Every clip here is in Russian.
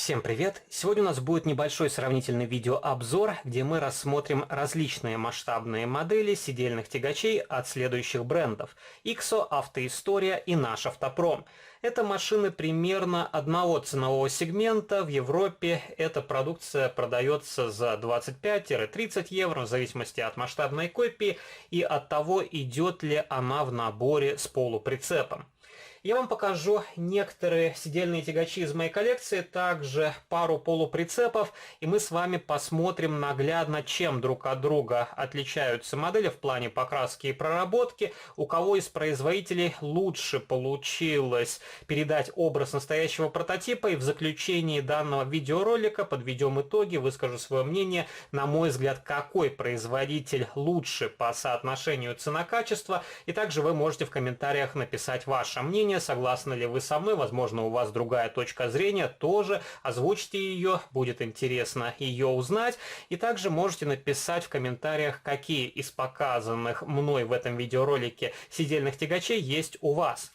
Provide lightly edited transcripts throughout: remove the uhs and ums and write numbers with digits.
Всем привет! Сегодня у нас будет небольшой сравнительный видеообзор, где мы рассмотрим различные масштабные модели сидельных тягачей от следующих брендов: Иксо, Автоистория и Наш Автопром. Это машины примерно одного ценового сегмента. В Европе эта продукция продается за 25-30 евро, в зависимости от масштабной копии и от того, идет ли она в наборе с полуприцепом. Я вам покажу некоторые сидельные тягачи из моей коллекции, также пару полуприцепов, и мы с вами посмотрим наглядно, чем друг от друга отличаются модели в плане покраски и проработки, у кого из производителей лучше получилось передать образ настоящего прототипа, и в заключении данного видеоролика подведем итоги, выскажу свое мнение, на мой взгляд, какой производитель лучше по соотношению цена-качество, и также вы можете в комментариях написать ваше мнение. Согласны ли вы со мной? Возможно, у вас другая точка зрения, тоже озвучьте ее, будет интересно ее узнать. И также можете написать в комментариях, какие из показанных мной в этом видеоролике сидельных тягачей есть у вас.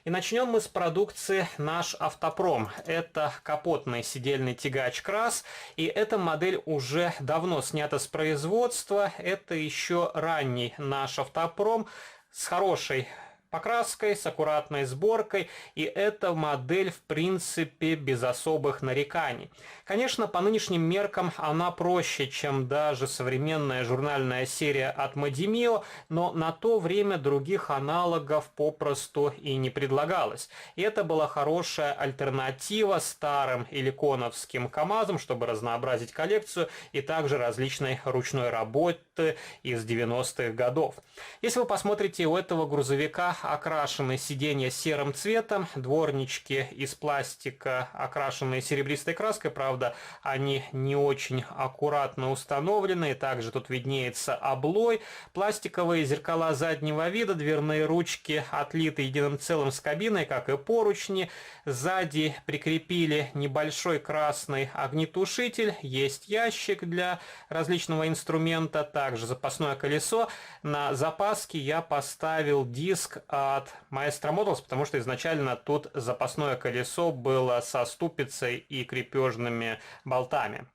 И начнем мы с продукции Наш Автопром. Это капотный сидельный тягач Крас, и эта модель уже давно снята с производства. Это еще ранний Наш Автопром с хорошей покраской, с аккуратной сборкой, и эта модель в принципе без особых нареканий. Конечно, по нынешним меркам она проще, чем даже современная журнальная серия от Modimio, но на то время других аналогов попросту и не предлагалось. И это была хорошая альтернатива старым иликоновским КАМАЗам, чтобы разнообразить коллекцию, и также различной ручной работы из 90-х годов. Если вы посмотрите, у этого грузовика окрашены сиденья серым цветом, дворнички из пластика, окрашенные серебристой краской, правда, они не очень аккуратно установлены, и также тут виднеется облой, пластиковые зеркала заднего вида, дверные ручки отлиты единым целым с кабиной, как и поручни, сзади прикрепили небольшой красный огнетушитель, есть ящик для различного инструмента, также запасное колесо. На запаске я поставил диск от Maestro Models, потому что изначально тут запасное колесо было со ступицей и крепежными болтами.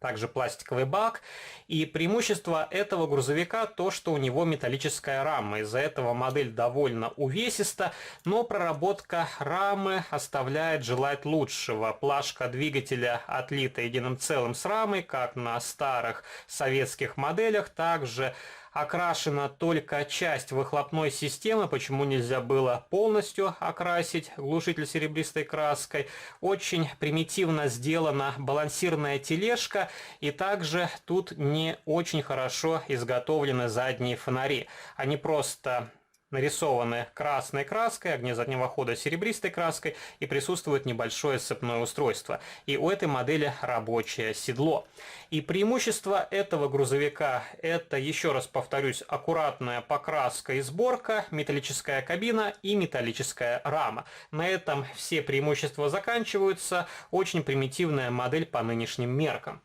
Также пластиковый бак. И преимущество этого грузовика то, что у него металлическая рама. Из-за этого модель довольно увесиста, но проработка рамы оставляет желать лучшего. Плашка двигателя отлита единым целым с рамой, как на старых советских моделях. Также окрашена только часть выхлопной системы, почему нельзя было полностью окрасить глушитель серебристой краской. Очень примитивно сделана балансирная тележка, и также тут не очень хорошо изготовлены задние фонари. Они просто нарисованы красной краской, огни заднего хода серебристой краской, и присутствует небольшое сцепное устройство. И у этой модели рабочее седло. И преимущество этого грузовика — это, еще раз повторюсь, аккуратная покраска и сборка, металлическая кабина и металлическая рама. На этом все преимущества заканчиваются. Очень примитивная модель по нынешним меркам.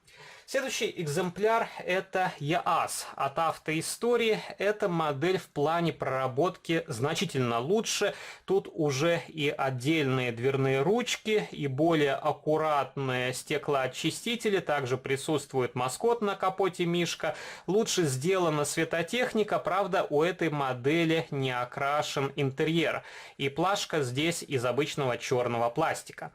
Следующий экземпляр — это EAS от Автоистории. Эта модель в плане проработки значительно лучше. Тут уже и отдельные дверные ручки, и более аккуратные стеклоочистители. Также присутствует маскот на капоте Мишка. Лучше сделана светотехника, правда, у этой модели не окрашен интерьер. И плашка здесь из обычного черного пластика.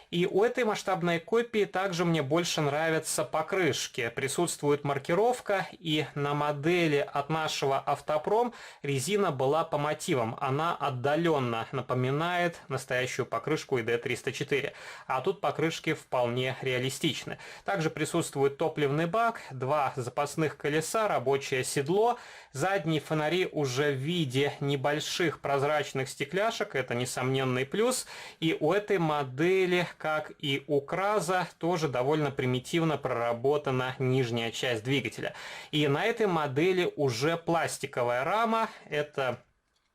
И у этой масштабной копии также мне больше нравятся покрышки. Присутствует маркировка, и на модели от Нашего Автопром резина была по мотивам. Она отдаленно напоминает настоящую покрышку ID304. А тут покрышки вполне реалистичны. Также присутствует топливный бак, два запасных колеса, рабочее седло. Задние фонари уже в виде небольших прозрачных стекляшек. Это несомненный плюс. И у этой модели, как и у Краза, тоже довольно примитивно проработана нижняя часть двигателя. И на этой модели уже пластиковая рама. Это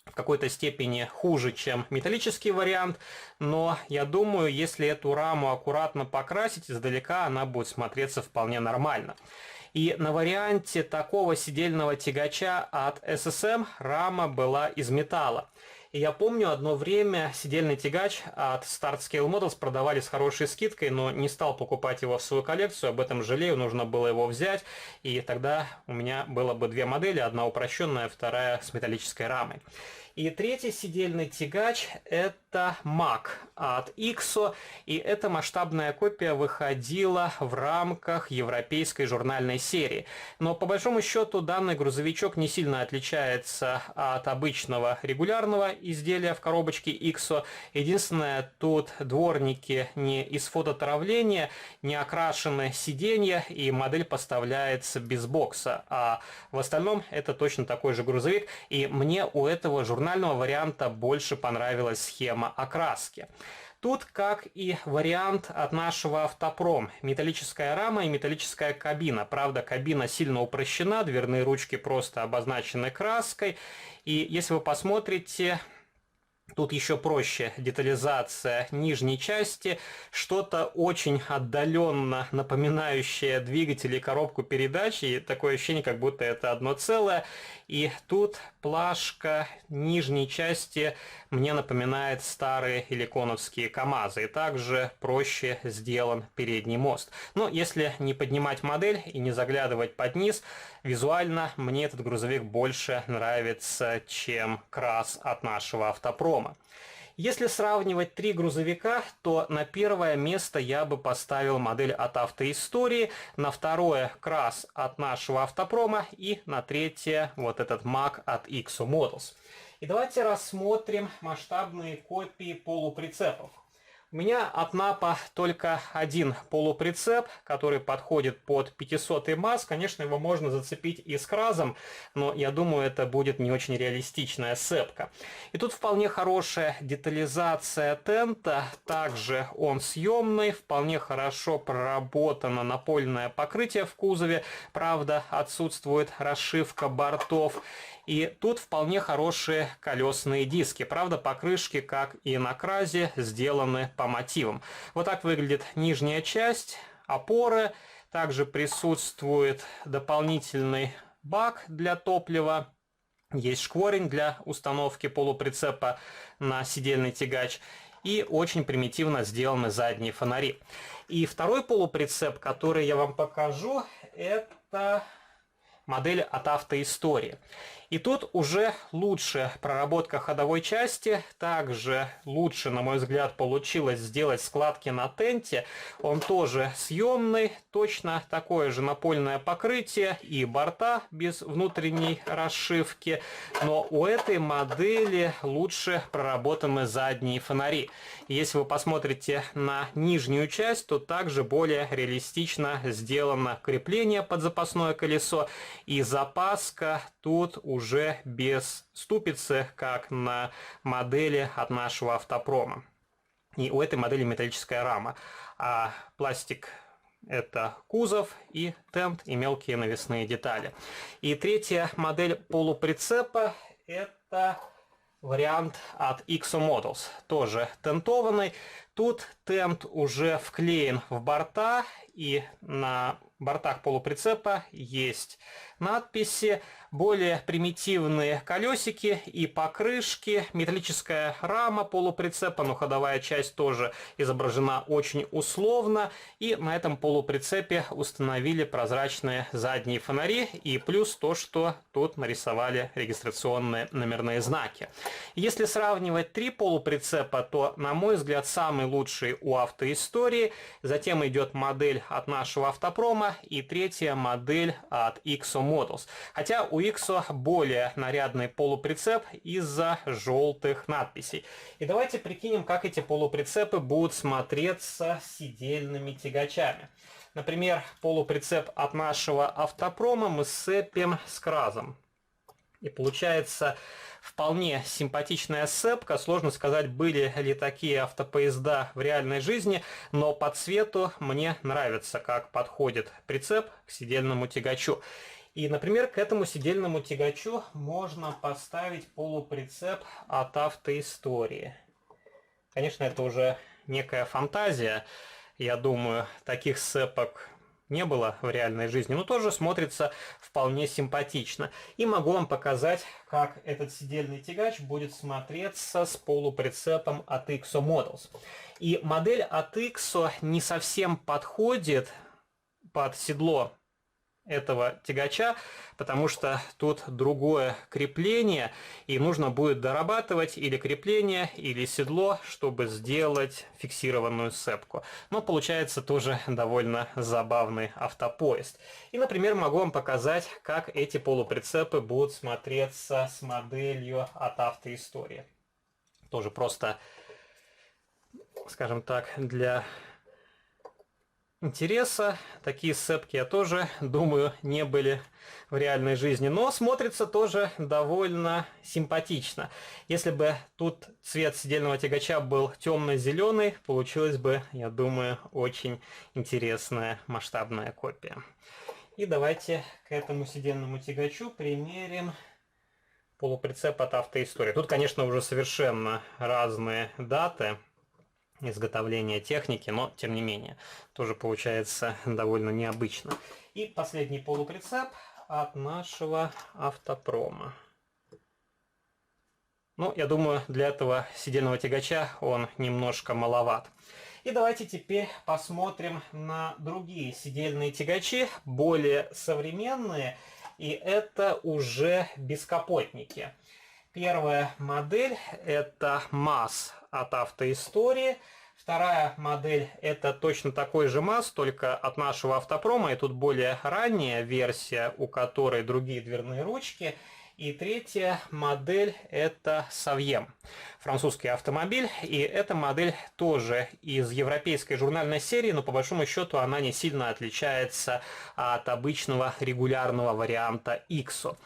в какой-то степени хуже, чем металлический вариант, но я думаю, если эту раму аккуратно покрасить издалека, она будет смотреться вполне нормально. И на варианте такого сидельного тягача от SSM рама была из металла. И я помню, одно время сидельный тягач от Start Scale Models продавали с хорошей скидкой, но не стал покупать его в свою коллекцию, об этом жалею, нужно было его взять, и тогда у меня было бы две модели, одна упрощенная, вторая с металлической рамой. И третий сидельный тягач – это Mack от IXO, и эта масштабная копия выходила в рамках европейской журнальной серии. Но по большому счету данный грузовичок не сильно отличается от обычного регулярного изделия в коробочке IXO. Единственное, тут дворники не из фототравления, не окрашены сиденья, и модель поставляется без бокса. А в остальном это точно такой же грузовик, и мне у этого журнального варианта больше понравилась схема окраски. Тут, как и вариант от нашего Автопром, металлическая рама и металлическая кабина. Правда, кабина сильно упрощена, дверные ручки просто обозначены краской. И если вы посмотрите, тут еще проще детализация нижней части, что-то очень отдаленно напоминающее двигатель и коробку передач, и такое ощущение, как будто это одно целое. И тут плашка нижней части мне напоминает старые иликоновские КАМАЗы, и также проще сделан передний мост. Но если не поднимать модель и не заглядывать под низ, визуально мне этот грузовик больше нравится, чем КРАС от нашего Автопрома. Если сравнивать три грузовика, то на первое место я бы поставил модель от Автоистории, на второе КРАС от нашего Автопрома и на третье вот этот Mack от IXO Models. И давайте рассмотрим масштабные копии полуприцепов. У меня от НАПа только один полуприцеп, который подходит под 500 МАЗ. Конечно, его можно зацепить и с КРАЗом, но я думаю, это будет не очень реалистичная сцепка. И тут вполне хорошая детализация тента, также он съемный, вполне хорошо проработано напольное покрытие в кузове, правда, отсутствует расшивка бортов. И тут вполне хорошие колесные диски. Правда, покрышки, как и на КРАЗе, сделаны по мотивам. Вот так выглядит нижняя часть, опоры. Также присутствует дополнительный бак для топлива. Есть шкворень для установки полуприцепа на сидельный тягач. И очень примитивно сделаны задние фонари. И второй полуприцеп, который я вам покажу, это модель от Автоистории. И тут уже лучше проработка ходовой части, также лучше, на мой взгляд, получилось сделать складки на тенте. Он тоже съемный, точно такое же напольное покрытие и борта без внутренней расшивки. Но у этой модели лучше проработаны задние фонари. Если вы посмотрите на нижнюю часть, то также более реалистично сделано крепление под запасное колесо. И запаска тут уже без ступицы, как на модели от нашего Автопрома. И у этой модели металлическая рама. А пластик — это кузов и тент и мелкие навесные детали. И третья модель полуприцепа — это вариант от IXO Models. Тоже тентованный. Тут тент уже вклеен в борта, и на бортах полуприцепа есть надписи, более примитивные колесики и покрышки, металлическая рама полуприцепа, но ходовая часть тоже изображена очень условно. И на этом полуприцепе установили прозрачные задние фонари, и плюс то, что тут нарисовали регистрационные номерные знаки. Если сравнивать три полуприцепа, то, на мой взгляд, самый лучший у Автоистории, затем идет модель от нашего Автопрома и третья модель от IXO Models. Хотя у IXO более нарядный полуприцеп из-за желтых надписей. И давайте прикинем, как эти полуприцепы будут смотреться сидельными тягачами. Например, полуприцеп от нашего Автопрома мы сцепим с КРАЗом. И получается вполне симпатичная сцепка. Сложно сказать, были ли такие автопоезда в реальной жизни, но по цвету мне нравится, как подходит прицеп к сидельному тягачу. И, например, к этому сидельному тягачу можно поставить полуприцеп от Автоистории. Конечно, это уже некая фантазия. Я думаю, таких сцепок не было в реальной жизни, но тоже смотрится вполне симпатично. И могу вам показать, как этот сидельный тягач будет смотреться с полуприцепом от IXO Models. И модель от IXO не совсем подходит под седло этого тягача, потому что тут другое крепление, и нужно будет дорабатывать или крепление, или седло, чтобы сделать фиксированную цепку. Но получается тоже довольно забавный автопоезд. И, например, могу вам показать, как эти полуприцепы будут смотреться с моделью от Автоистории. Тоже просто, скажем так, для интереса. Такие сцепки, я тоже думаю, не были в реальной жизни, но смотрится тоже довольно симпатично. Если бы тут цвет сидельного тягача был темно-зеленый, получилась бы, я думаю, очень интересная масштабная копия. И давайте к этому сидельному тягачу примерим полуприцеп от Автоистории. Тут, конечно, уже совершенно разные даты изготовления техники, но тем не менее тоже получается довольно необычно. И последний полуприцеп от нашего Автопрома. Ну, я думаю, для этого сидельного тягача он немножко маловат. И давайте теперь посмотрим на другие сидельные тягачи, более современные, и это уже бескапотники. Первая модель это МАЗ от Автоистории. Вторая модель это точно такой же МАЗ, только от нашего Автопрома. И тут более ранняя версия, у которой другие дверные ручки. И третья модель это Saviem, французский автомобиль. И эта модель тоже из европейской журнальной серии, но по большому счету она не сильно отличается от обычного регулярного варианта IXO.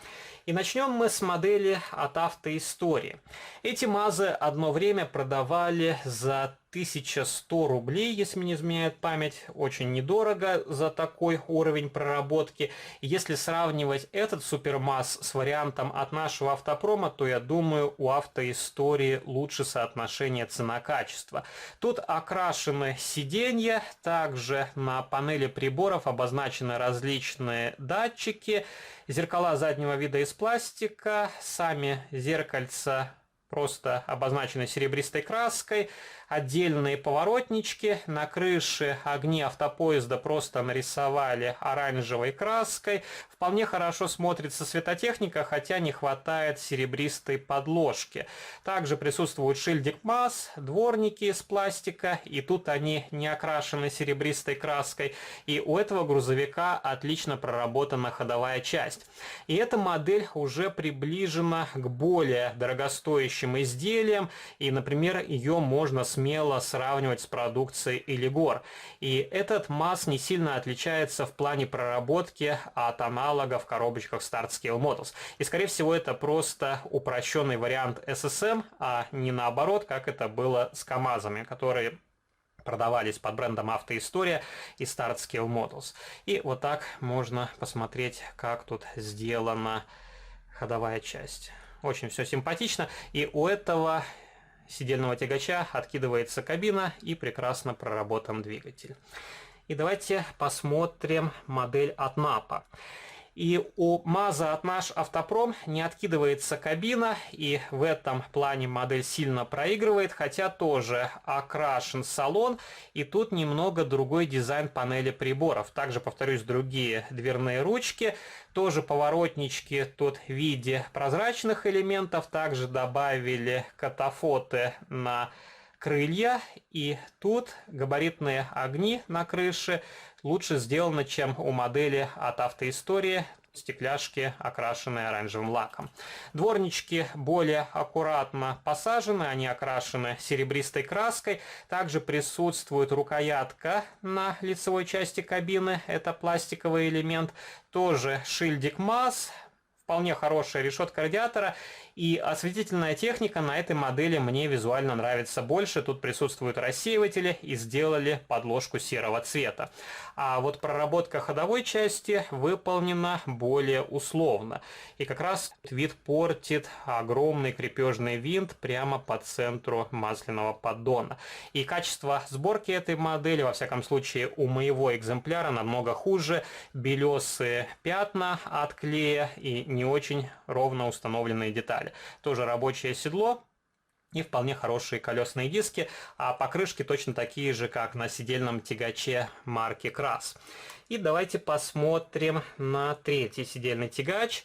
И начнем мы с модели от Автоистории. Эти МАЗы одно время продавали за 1100 рублей, если мне не изменяет память. Очень недорого за такой уровень проработки. Если сравнивать этот супермаз с вариантом от нашего Автопрома, то я думаю, у Автоистории лучше соотношение цена-качество. Тут окрашены сиденья, также на панели приборов обозначены различные датчики. Зеркала заднего вида из пластика, сами зеркальца просто обозначены серебристой краской, отдельные поворотнички, на крыше огни автопоезда просто нарисовали оранжевой краской. Вполне хорошо смотрится светотехника, хотя не хватает серебристой подложки. Также присутствует шильдик МАЗ, дворники из пластика, и тут они не окрашены серебристой краской. И у этого грузовика отлично проработана ходовая часть. И эта модель уже приближена к более дорогостоящим изделиям, и, например, ее можно смело сравнивать с продукцией Элигор. И этот МАЗ не сильно отличается в плане проработки от аналогов в коробочках Start-Scale Models. И, скорее всего, это просто упрощенный вариант SSM, а не наоборот, как это было с КАМАЗами, которые продавались под брендом Автоистория и Start-Scale Models. И вот так можно посмотреть, как тут сделана ходовая часть. Очень все симпатично. И у этого сидельного тягача откидывается кабина и прекрасно проработан двигатель. И давайте посмотрим модель от НАПА. И у МАЗа от наш Автопром не откидывается кабина, и в этом плане модель сильно проигрывает, хотя тоже окрашен салон, и тут немного другой дизайн панели приборов. Также, повторюсь, другие дверные ручки, тоже поворотнички тут в виде прозрачных элементов, также добавили катафоты на крылья, и тут габаритные огни на крыше лучше сделано, чем у модели от Автоистории. Стекляшки, окрашенные оранжевым лаком. Дворнички более аккуратно посажены, они окрашены серебристой краской. Также присутствует рукоятка на лицевой части кабины, это пластиковый элемент. Тоже шильдик МАЗ. В вполне хорошая решетка радиатора, и осветительная техника на этой модели мне визуально нравится больше. Тут присутствуют рассеиватели и сделали подложку серого цвета. А вот проработка ходовой части выполнена более условно. И как раз вид портит огромный крепежный винт прямо по центру масляного поддона. И качество сборки этой модели, во всяком случае у моего экземпляра, намного хуже. Белесые пятна от клея и не очень ровно установленные детали. Тоже рабочее седло и вполне хорошие колесные диски, а покрышки точно такие же, как на сидельном тягаче марки Крас. И давайте посмотрим на третий сидельный тягач.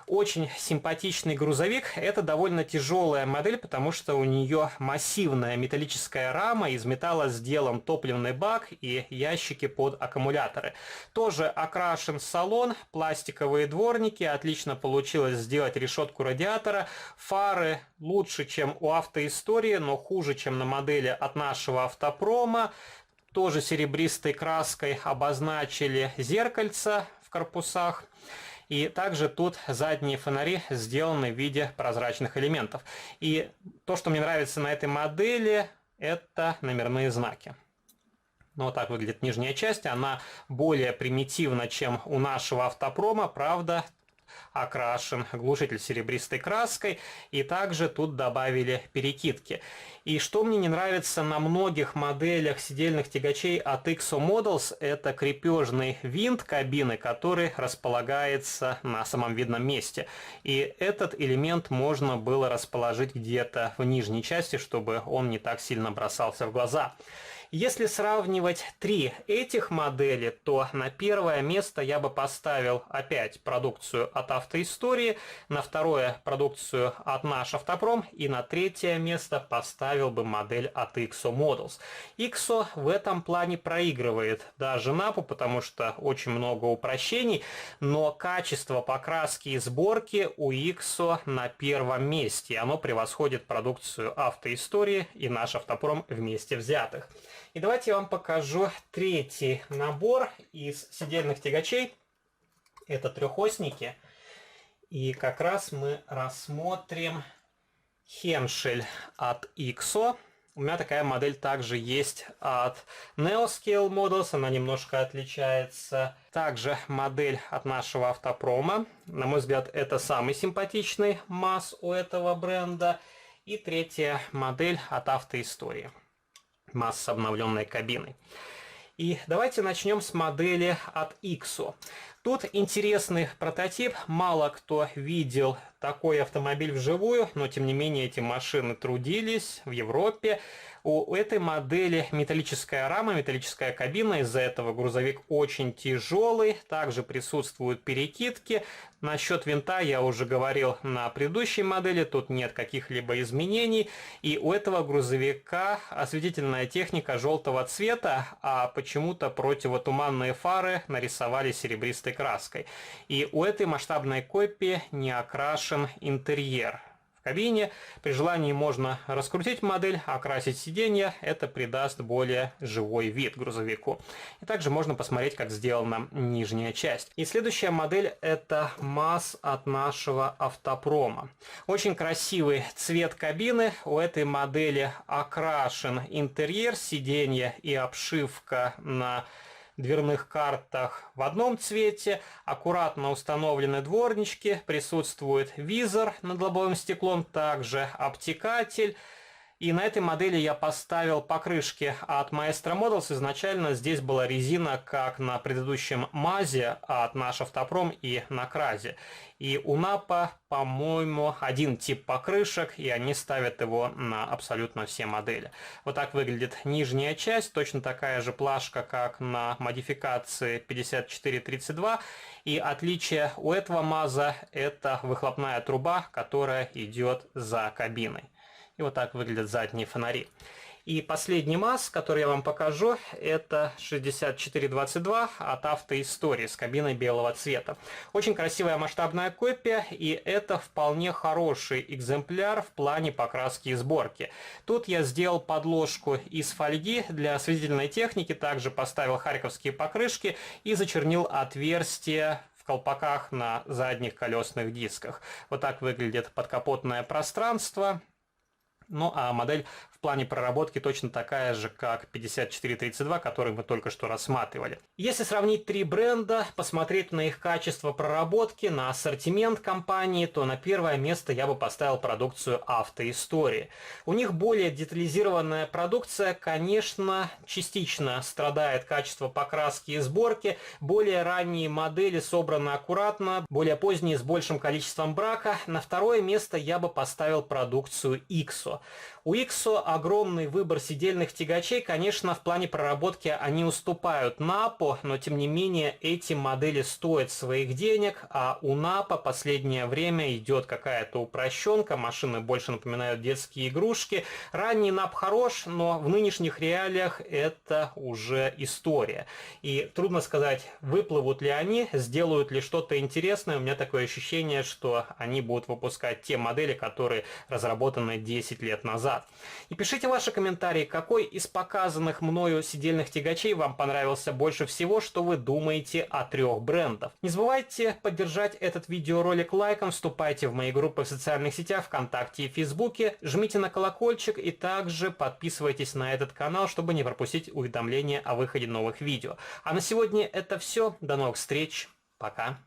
Очень симпатичный грузовик. Это довольно тяжелая модель, потому что у нее массивная металлическая рама, из металла сделан топливный бак и ящики под аккумуляторы. Тоже окрашен салон, пластиковые дворники, отлично получилось сделать решетку радиатора. Фары лучше, чем у Автоистории, но хуже, чем на модели от нашего Автопрома. Тоже серебристой краской обозначили зеркальца в корпусах. И также тут задние фонари сделаны в виде прозрачных элементов. И то, что мне нравится на этой модели, это номерные знаки. Ну, вот так выглядит нижняя часть. Она более примитивна, чем у нашего Автопрома, правда. Окрашен глушитель серебристой краской, и также тут добавили перекидки. И что мне не нравится на многих моделях сидельных тягачей от XO Models, это крепежный винт кабины, который располагается на самом видном месте. И этот элемент можно было расположить где-то в нижней части, чтобы он не так сильно бросался в глаза. Если сравнивать три этих модели, то на первое место я бы поставил опять продукцию от Автоистории, на второе продукцию от наш Автопром и на третье место поставил бы модель от XO Models. XO в этом плане проигрывает даже Напу, потому что очень много упрощений, но качество покраски и сборки у XO на первом месте. Оно превосходит продукцию Автоистории и наш Автопром вместе взятых. И давайте я вам покажу третий набор из сидельных тягачей. Это трехосники. И как раз мы рассмотрим Henschel от XO. У меня такая модель также есть от Neoscale Models, она немножко отличается. Также модель от нашего Автопрома. На мой взгляд, это самый симпатичный МАЗ у этого бренда. И третья модель от Автоистории. МАЗ с обновленной кабиной. И давайте начнем с модели от XO. Тут интересный прототип. Мало кто видел такой автомобиль вживую, но тем не менее эти машины трудились в Европе. У этой модели металлическая рама, металлическая кабина, из-за этого грузовик очень тяжелый. Также присутствуют перекидки. Насчет винта я уже говорил на предыдущей модели, тут нет каких-либо изменений. И у этого грузовика осветительная техника желтого цвета, а почему-то противотуманные фары нарисовали серебристой краской. И у этой масштабной копии не окрашен интерьер в кабине. При желании можно раскрутить модель, окрасить сиденье, это придаст более живой вид грузовику. И также можно посмотреть, как сделана нижняя часть. И следующая модель это МАЗ от нашего Автопрома. Очень красивый цвет кабины. У этой модели окрашен интерьер, сиденье и обшивка на дверных картах в одном цвете, аккуратно установлены дворнички, присутствует визор над лобовым стеклом, также обтекатель. И на этой модели я поставил покрышки от Maestro Models. Изначально здесь была резина, как на предыдущем МАЗе от наш Автопром и на Кразе. И у Напа, по-моему, один тип покрышек, и они ставят его на абсолютно все модели. Вот так выглядит нижняя часть, точно такая же плашка, как на модификации 5432. И отличие у этого МАЗа – это выхлопная труба, которая идет за кабиной. И вот так выглядят задние фонари. И последний МАЗ, который я вам покажу, это 6422 от Автоистории с кабиной белого цвета. Очень красивая масштабная копия, и это вполне хороший экземпляр в плане покраски и сборки. Тут я сделал подложку из фольги для осветительной техники, также поставил харьковские покрышки и зачернил отверстие в колпаках на задних колесных дисках. Вот так выглядит подкапотное пространство. Ну а модель в плане проработки точно такая же, как 5432, который мы только что рассматривали. Если сравнить три бренда, посмотреть на их качество проработки, на ассортимент компании, то на первое место я бы поставил продукцию Автоистории. У них более детализированная продукция, конечно, частично страдает качество покраски и сборки. Более ранние модели собраны аккуратно, более поздние с большим количеством брака. На второе место я бы поставил продукцию IXO. У IXO огромный выбор сидельных тягачей, конечно, в плане проработки они уступают Напо, но тем не менее эти модели стоят своих денег, а у Напо последнее время идет какая-то упрощенка, машины больше напоминают детские игрушки. Ранний Нап хорош, но в нынешних реалиях это уже история. И трудно сказать, выплывут ли они, сделают ли что-то интересное. У меня такое ощущение, что они будут выпускать те модели, которые разработаны 10 лет назад. И пишите ваши комментарии, какой из показанных мною сидельных тягачей вам понравился больше всего, что вы думаете о трех брендах. Не забывайте поддержать этот видеоролик лайком, вступайте в мои группы в социальных сетях, ВКонтакте и Фейсбуке, жмите на колокольчик и также подписывайтесь на этот канал, чтобы не пропустить уведомления о выходе новых видео. А на сегодня это все. До новых встреч. Пока.